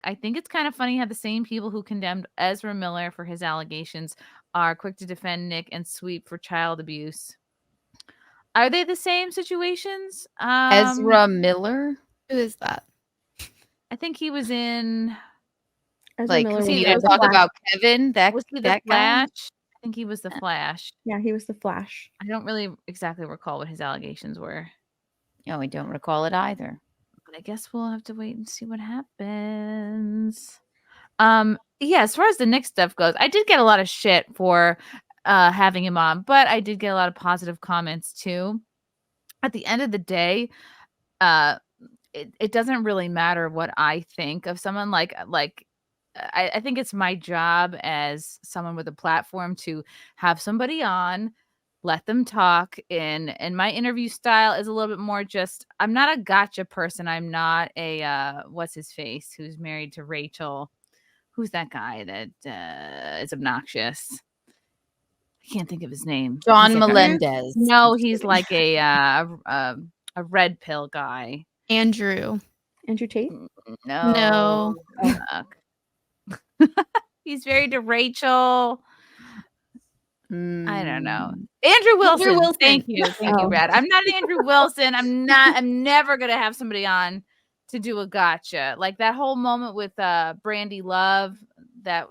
I think it's kind of funny how the same people who condemned Ezra Miller for his allegations are quick to defend Nick and Sweep for child abuse. Are they the same situations? Ezra Miller? Who is that? I think he was in. Ezra Like, Miller you was know, the talk Flash. about Kevin, Was he the that guy? Flash? I think he was the Flash. Yeah, he was the Flash. I don't really exactly recall what his allegations were. Oh, I don't recall it either. But I guess we'll have to wait and see what happens. Yeah, as far as the Nick stuff goes, I did get a lot of shit for having him on, but I did get a lot of positive comments too. At the end of the day, it doesn't really matter what I think of someone. I think it's my job as someone with a platform to have somebody on, let them talk, and my interview style is a little bit more just, I'm not a gotcha person. I'm not a what's his face who's married to Rachel. Who's that guy that is obnoxious? I can't think of his name. John He's like Melendez. no, he's like a red pill guy. Andrew Tate? No. Fuck. He's married to Rachel. I don't know. Andrew Wilson. Thank you. Thank you, Brad. I'm not Andrew Wilson. I'm never gonna have somebody on to do a gotcha. Like that whole moment with Brandy Love that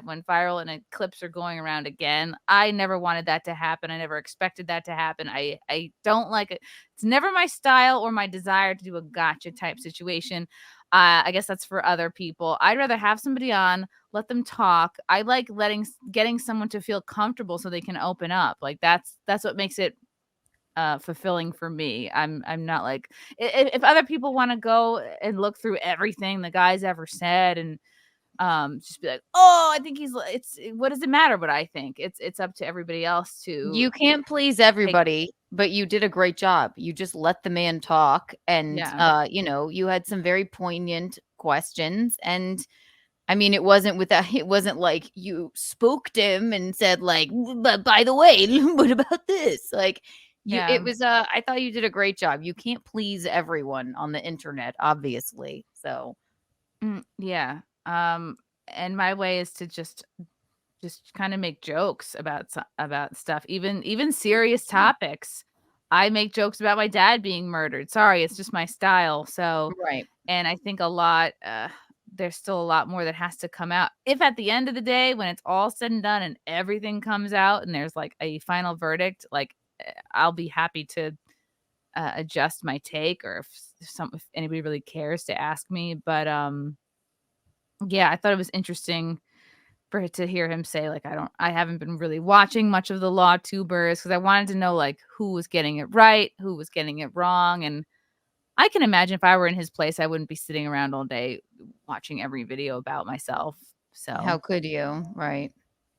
went viral and clips are going around again. I never wanted that to happen. I never expected that to happen. I don't like it. It's never my style or my desire to do a gotcha type situation. I guess that's for other people. I'd rather have somebody on, let them talk. I like getting someone to feel comfortable so they can open up. Like that's what makes it fulfilling for me. I'm not like, if other people want to go and look through everything the guy's ever said and just be like, oh, I think what does it matter what I think? It's up to everybody else to. You can't please everybody, but you did a great job. You just let the man talk, and you know, you had some very poignant questions, and I mean, it wasn't like you spooked him and said like, but by the way, what about this? Like it was I thought you did a great job. You can't please everyone on the internet, obviously. So yeah. And my way is to just kind of make jokes about stuff, even serious topics. I make jokes about my dad being murdered. Sorry, it's just my style. So right. And I think there's still a lot more that has to come out. If at the end of the day, when it's all said and done and everything comes out and there's like a final verdict, like I'll be happy to adjust my take, or if anybody really cares to ask me. But yeah, I thought it was interesting to hear him say like, I haven't been really watching much of the law tubers because I wanted to know like who was getting it right, who was getting it wrong. And I can imagine if I were in his place, I wouldn't be sitting around all day watching every video about myself. So how could you? Right.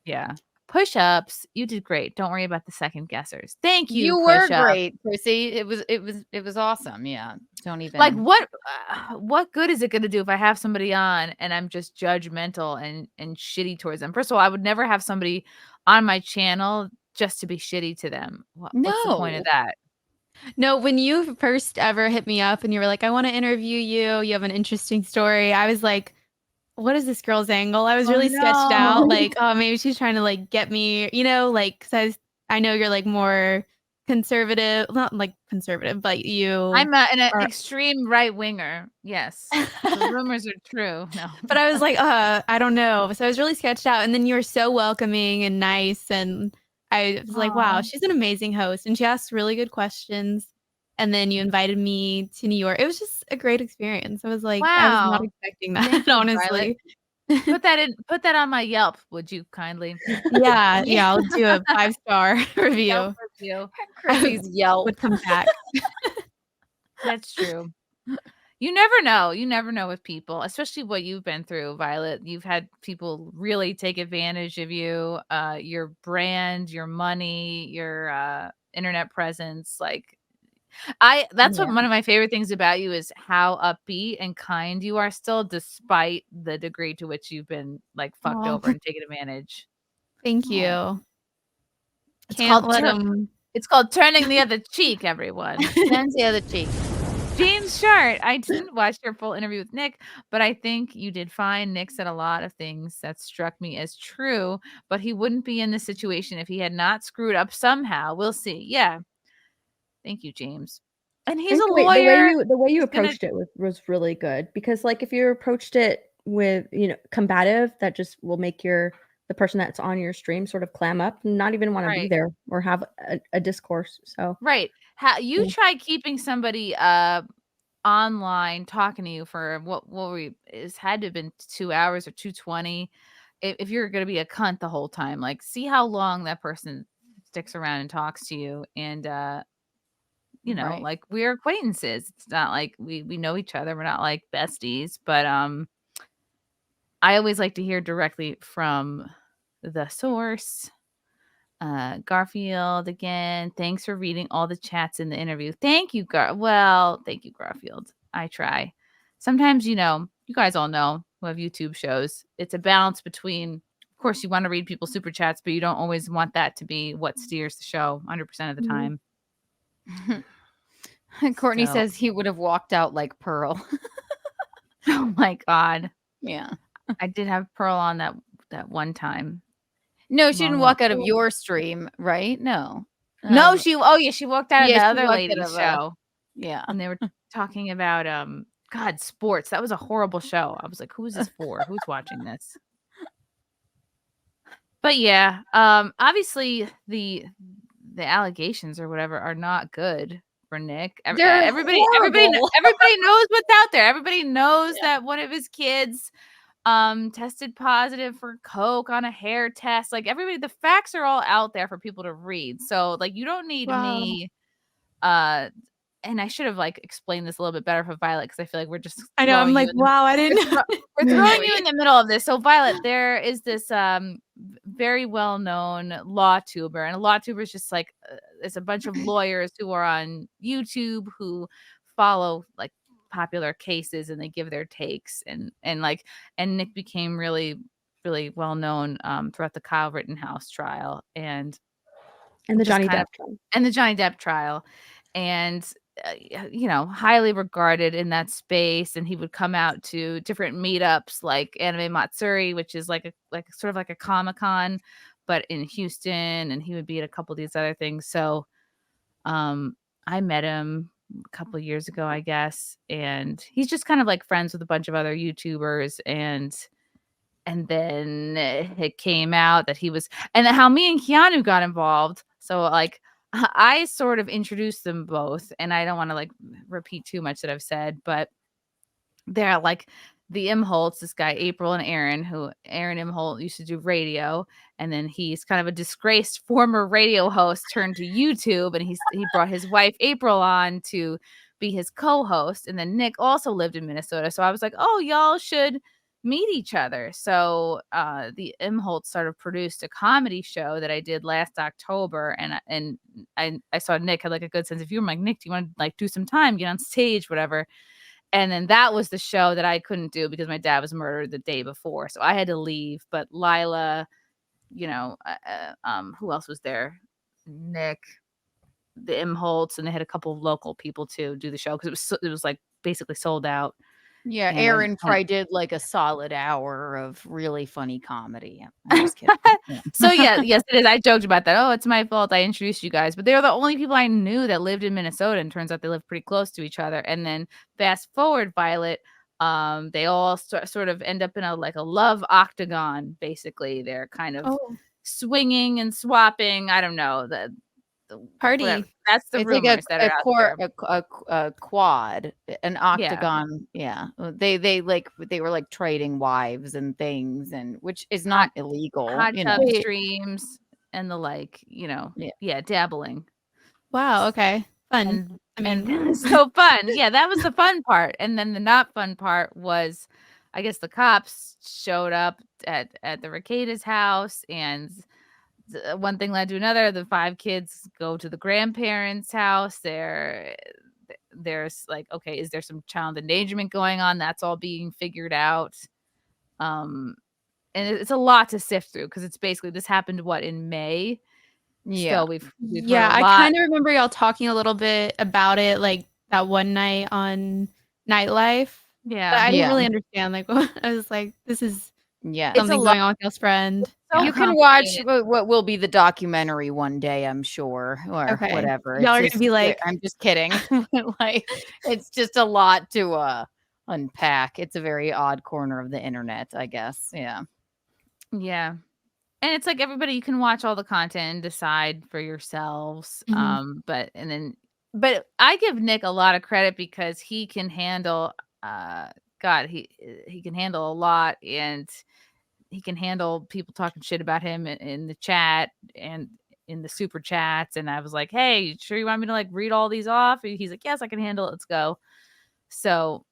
Yeah. Push-ups. You did great. Don't worry about the second guessers. Thank you. You were great, Chrissy. It was awesome. Yeah. Don't even like what good is it going to do if I have somebody on and I'm just judgmental and shitty towards them? First of all, I would never have somebody on my channel just to be shitty to them. What's the point of that? No, when you first ever hit me up and you were like, I want to interview you. You have an interesting story. I was like, what is this girl's angle? I was really sketched out. Like, oh, maybe she's trying to like get me, you know, like, cause I know you're like more conservative, not like conservative, but I'm an extreme right winger. Yes. The rumors are true. No. But I was like, I don't know. So I was really sketched out. And then you were so welcoming and nice. And I was like, wow, she's an amazing host. And she asked really good questions. And then you invited me to New York. It was just a great experience. I was like, wow. I was not expecting that, honestly. Put that on my Yelp, would you kindly? Yeah, I'll do a 5-star review. Chrissy's Yelp would come back. That's true. You never know. You never know with people, especially what you've been through, Violet. You've had people really take advantage of you, your brand, your money, your internet presence. Like, that's what one of my favorite things about you is how upbeat and kind you are still, despite the degree to which you've been like fucked over and taken advantage. Thank you. It's called turning the other cheek, everyone. Turn the other cheek. James Shart, I didn't watch your full interview with Nick, but I think you did fine. Nick said a lot of things that struck me as true, but he wouldn't be in this situation if he had not screwed up somehow. We'll see. Yeah. Thank you, James. And he's a lawyer. The way you approached it was really good, because like if you approached it with, combative, that just will make the person that's on your stream sort of clam up and not even want to be there or have a discourse. So you try keeping somebody online talking to you for it's had to have been 2 hours or 220. If you're going to be a cunt the whole time, like see how long that person sticks around and talks to you. And like we're acquaintances. It's not like we know each other. We're not like besties, but I always like to hear directly from the source. Garfield again. Thanks for reading all the chats in the interview. Thank you, thank you, Garfield. I try. Sometimes, you guys all know who have YouTube shows. It's a balance between, of course, you want to read people's super chats, but you don't always want that to be what steers the show 100% of the time. Courtney says he would have walked out like Pearl. Oh my God. Yeah. I did have Pearl on that one time. No, she didn't walk out of your stream, right? No. No, she walked out of the other lady's show. Yeah. And they were talking about sports. That was a horrible show. I was like, who is this for? Who's watching this? But yeah, obviously the allegations or whatever are not good for Nick. Everybody knows what's out there. Everybody knows that one of his kids tested positive for coke on a hair test. Like everybody, the facts are all out there for people to read. So like you don't need me and I should have like explained this a little bit better for Violet, because I feel like we're just I know, I'm like, wow, I didn't know. We're throwing you in the middle of this. So Violet, there is this very well-known law tuber, and a law tuber is just like it's a bunch of lawyers who are on YouTube who follow like popular cases and they give their takes, and Nick became really, really well known throughout the Kyle Rittenhouse trial and the Johnny Depp trial, and highly regarded in that space. And he would come out to different meetups like Anime Matsuri, which is like sort of like a Comic-Con but in Houston, and he would be at a couple of these other things. So I met him a couple of years ago, I guess, and he's just kind of like friends with a bunch of other YouTubers, and then it came out that he was, and how me and Keanu got involved. So like I sort of introduced them both, and I don't want to like repeat too much that I've said, but they're like the Imholtes, this guy April and Aaron Imholte used to do radio, and then he's kind of a disgraced former radio host turned to YouTube, and he brought his wife April on to be his co-host. And then Nick also lived in Minnesota, so I was like, oh, y'all should meet each other. So the Imholte sort of produced a comedy show that I did last October, and I saw Nick had like a good sense of humor. I'm like, Nick, do you want to like do some time, get on stage, whatever? And then that was the show that I couldn't do because my dad was murdered the day before, so I had to leave. But Lila, who else was there? Nick, the Imholtes, and they had a couple of local people to do the show because it was like basically sold out. Yeah, and Aaron probably did like a solid hour of really funny comedy. I'm just kidding. Yeah. So yes, it is. I joked about that. Oh, it's my fault. I introduced you guys, but they were the only people I knew that lived in Minnesota, and turns out they live pretty close to each other. And then fast forward, Violet, they all sort of end up in a love octagon. Basically, they're kind of swinging and swapping. I don't know the party. Whatever. That's the rumors like that are out there. A quad, an octagon. Yeah. They were like trading wives and things, and which is not illegal. Hot tub streams and the like. Dabbling. Wow. Okay. Fun. And so fun. Yeah, that was the fun part. And then the not fun part was, I guess the cops showed up at the Rekieta's house, and one thing led to another. The 5 kids go to the grandparents' house. There's like, okay, is there some child endangerment going on? That's all being figured out. And it's a lot to sift through because it's basically, this happened in May. Yeah. So we've I kind of remember y'all talking a little bit about it like that one night on Nightlife. Yeah. But I didn't really understand. Like, I was like, this is something going on with y'all's friend. So you can watch what will be the documentary one day, I'm sure, or whatever. Y'all are gonna be like, I'm just kidding. Like, it's just a lot to unpack. It's a very odd corner of the internet, I guess. Yeah. Yeah. And it's like everybody, you can watch all the content and decide for yourselves. But I give Nick a lot of credit because he can handle he can handle a lot, and he can handle people talking shit about him in the chat and in the super chats. And I was like, hey, sure you want me to like read all these off? And he's like, yes, I can handle it. Let's go. So,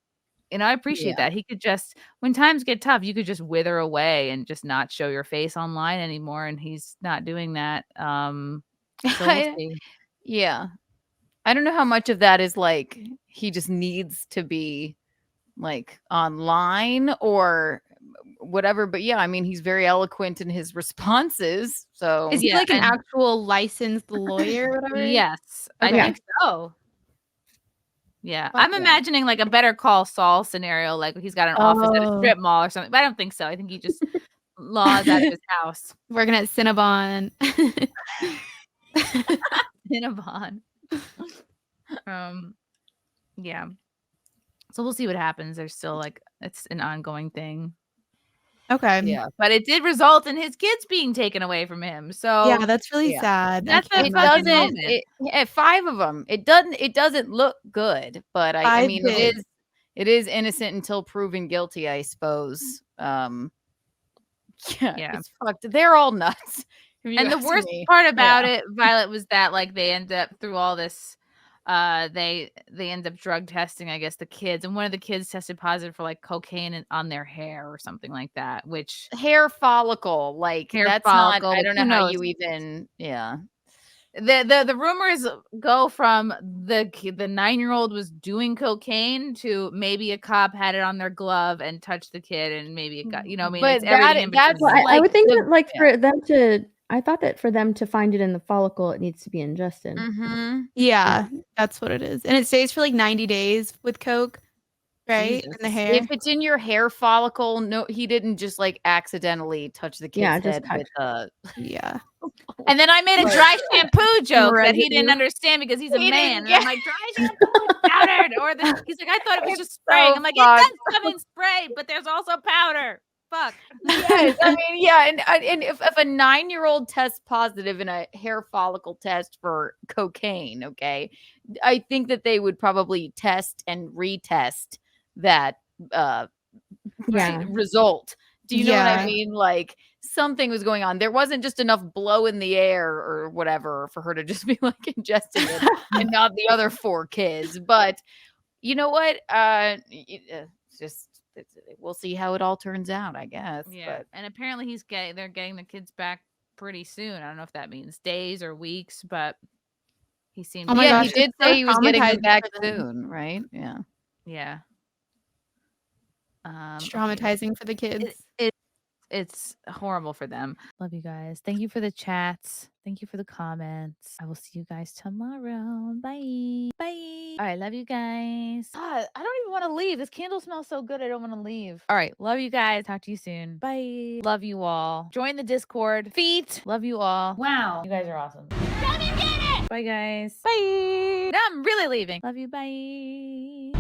I appreciate that. He could just, when times get tough, you could just wither away and just not show your face online anymore. And he's not doing that. So we'll see. Yeah. I don't know how much of that is like, he just needs to be like online or whatever, but yeah, I mean, he's very eloquent in his responses. So is he like an actual licensed lawyer or whatever? Yes, I think so. Yeah, I'm imagining like a Better Call Saul scenario, like he's got an office at a strip mall or something, but I don't think so. I think he just laws out of his house. Working at Cinnabon. Cinnabon. Yeah. So we'll see what happens. There's still like, it's an ongoing thing. Okay. Yeah. But it did result in his kids being taken away from him. So yeah, that's really sad. That's it doesn't. It 5 of them. It doesn't look good, but I mean, it is innocent until proven guilty, I suppose. Yeah, it's fucked. They're all nuts. And the worst part about it, Violet, was that like they end up through all this. They end up drug testing, I guess, the kids, and one of the kids tested positive for like cocaine on their hair or something like that. Which hair follicle, like hair that's follicle, not. I don't know how you even. Yeah. The rumors go from the 9-year-old was doing cocaine to maybe a cop had it on their glove and touched the kid, and maybe it got, I mean, but it's everything. That's like I would think that like for them to. I thought that for them to find it in the follicle, it needs to be ingested. Yeah, that's what it is. And it stays for like 90 days with coke, right? Jesus. In the hair. If it's in your hair follicle, no, he didn't just like accidentally touch the kid's head with yeah. And then I made a dry shampoo joke that he didn't understand because he's a man. And I'm like, dry shampoo powdered. He's like, I thought it was just spraying. I'm like, it does come in spray, but there's also powder. Fuck. Yes, I mean, yeah, and if a 9-year-old tests positive in a hair follicle test for cocaine, okay, I think that they would probably test and retest that result. Do you know what I mean? Like something was going on. There wasn't just enough blow in the air or whatever for her to just be like ingesting it and not the other 4 kids. But you know what? It's just. We'll see how it all turns out, I guess. Yeah, but. And apparently they're getting the kids back pretty soon. I don't know if that means days or weeks, but he seemed. Oh my gosh, he did say he was getting them back soon, right? Yeah. Yeah. It's traumatizing for the kids. It's horrible for them. Love you guys. Thank you for the chats. Thank you for the comments. I will see you guys tomorrow. Bye. Bye. All right. Love you guys. God, I don't even want to leave. This candle smells so good. I don't want to leave. All right. Love you guys. Talk to you soon. Bye. Love you all. Join the Discord. Feet. Love you all. Wow. You guys are awesome. Come and get it. Bye, guys. Bye. Now I'm really leaving. Love you. Bye.